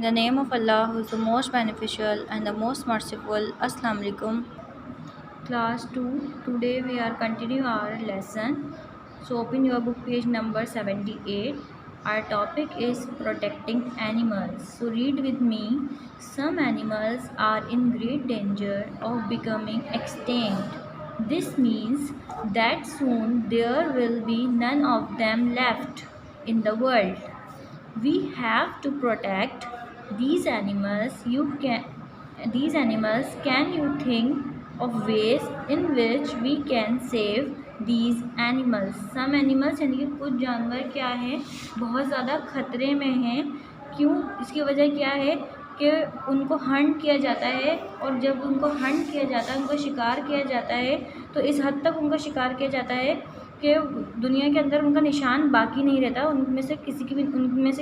In the name of Allah, who is the most beneficial and the most merciful. Assalamu alaikum. Class 2. Today we are continuing our lesson. So open your book page number 78. Our topic is protecting animals. So read with me. Some animals are in great danger of becoming extinct. This means that soon there will be none of them left in the world. We have to protect these animals. Can you think of ways in which we can save these animals? Some animals यानी कि कुछ जानवर क्या हैं, बहुत ज़्यादा ख़तरे में हैं. क्यों? इसकी वजह क्या है कि उनको हंट किया जाता है, और जब उनको हंट किया जाता है, उनको शिकार किया जाता है, तो इस हद तक उनका शिकार किया जाता है कि दुनिया के अंदर उनका निशान बाकी नहीं रहता. उनमें से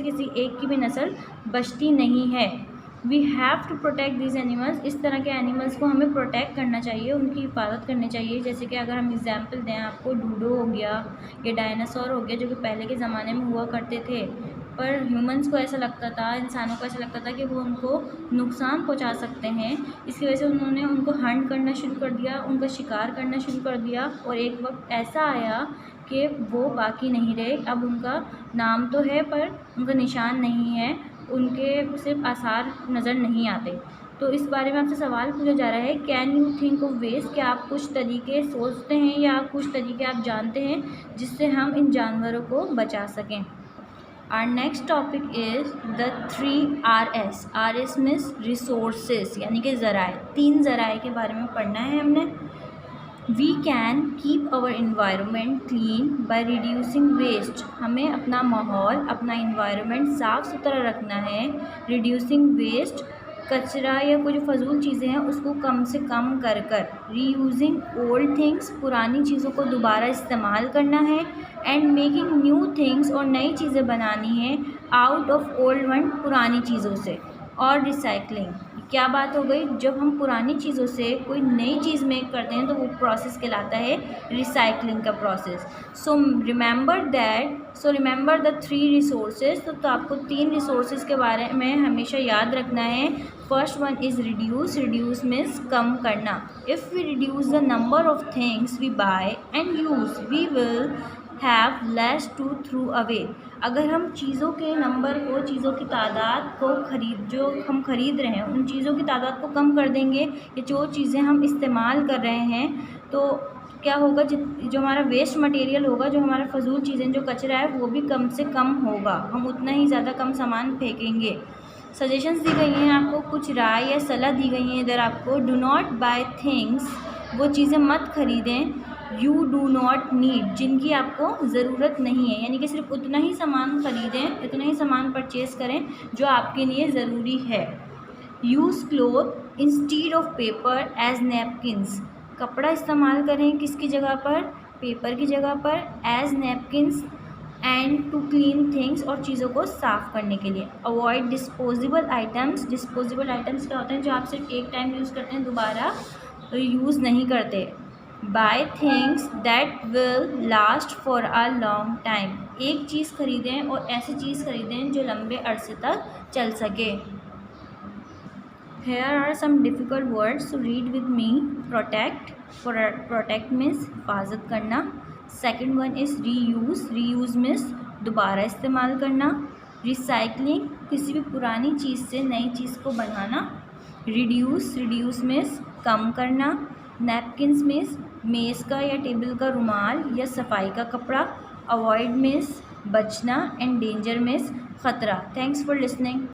किसी एक की भी नस्ल बचती नहीं है. We have to protect this animals. इस तरह के एनिमल्स को हमें प्रोटेक्ट करना चाहिए, उनकी हिफाजत करनी चाहिए. जैसे कि अगर हम एग्जांपल दें आपको, डूडो हो गया या डायनासोर हो गया, जो कि पहले के ज़माने में हुआ करते थे, पर ह्यूमंस को ऐसा लगता था, इंसानों को ऐसा लगता था कि वो उनको नुकसान पहुंचा सकते हैं. इसकी वजह से उन्होंने उनको हंट करना शुरू कर दिया, उनका शिकार करना शुरू कर दिया, और एक वक्त ऐसा आया कि वो बाकी नहीं रहे. अब उनका नाम तो है पर उनका निशान नहीं है, उनके सिर्फ आसार नज़र नहीं आते. तो इस बारे में आपसे सवाल पूछा जा रहा है, can you think of ways, क्या आप कुछ तरीके सोचते हैं या कुछ तरीके आप जानते हैं जिससे हम इन जानवरों को बचा सकें. Our next topic is the 3 RS. RS means resources, यानी कि ज़राए. 3 ज़राए के बारे में पढ़ना है हमने. We can keep our environment clean by reducing waste. हमें अपना माहौल, अपना environment साफ़ सुथरा रखना है. Reducing waste, कचरा या कोई जो फजूल चीज़ें हैं उसको कम से कम कर. रीयूजिंग ओल्ड थिंग्स, पुरानी चीज़ों को दोबारा इस्तेमाल करना है. एंड मेकिंग न्यू थिंग्स, और नई चीज़ें बनानी है आउट ऑफ ओल्ड वन, पुरानी चीज़ों से. और रिसाइकलिंग, क्या बात हो गई, जब हम पुरानी चीज़ों से कोई नई चीज़ मेक करते हैं तो वो प्रोसेस कहलाता है रिसाइकलिंग का process. So remember the 3 resources. तो आपको 3 रिसोर्सेज के बारे में हमेशा याद रखना है. First one is reduce means कम करना. If we reduce the number of things we buy and use, we will have less to throw away. अगर हम चीज़ों के नंबर को, चीज़ों की तादाद को जो हम ख़रीद रहे हैं, उन चीज़ों की तादाद को कम कर देंगे, या जो चीज़ें हम इस्तेमाल कर रहे हैं, तो क्या होगा, जो हमारा वेस्ट मटेरियल होगा, जो हमारा फजूल चीज़ें, जो कचरा है, वो भी कम से कम होगा. हम उतना ही ज़्यादा कम सामान फेंकेंगे. सजेशंस दी गई हैं आपको, कुछ राय या सलाह दी गई हैं इधर आपको. डू नॉट बाय थिंग्स, वो चीज़ें मत ख़रीदें यू डू नॉट नीड, जिनकी आपको ज़रूरत नहीं है. यानी कि सिर्फ उतना ही सामान ख़रीदें, इतना ही सामान परचेज़ करें जो आपके लिए ज़रूरी है. Use cloth instead of paper as napkins. कपड़ा इस्तेमाल करें किसकी जगह पर, पेपर की जगह पर. As napkins and to clean things, और चीज़ों को साफ़ करने के लिए. Avoid disposable items. Disposable items क्या होते हैं, जो आप सिर्फ एक टाइम यूज़ करते हैं, दोबारा यूज़ नहीं करते. Buy things that will last for a long time. एक चीज़ ख़रीदें और ऐसी चीज़ ख़रीदें जो लंबे अरसे तक चल सके. Here are some difficult words, so read with me. Protect means हिफाजत करना. Second one is reuse means दोबारा इस्तेमाल करना. Recycling, किसी भी पुरानी चीज़ से नई चीज़ को बनाना. Reduce means कम करना. Napkins means मेज़ का या टेबल का रुमाल या सफाई का कपड़ा. Avoid means बचना, एंड danger means ख़तरा. Thanks for listening.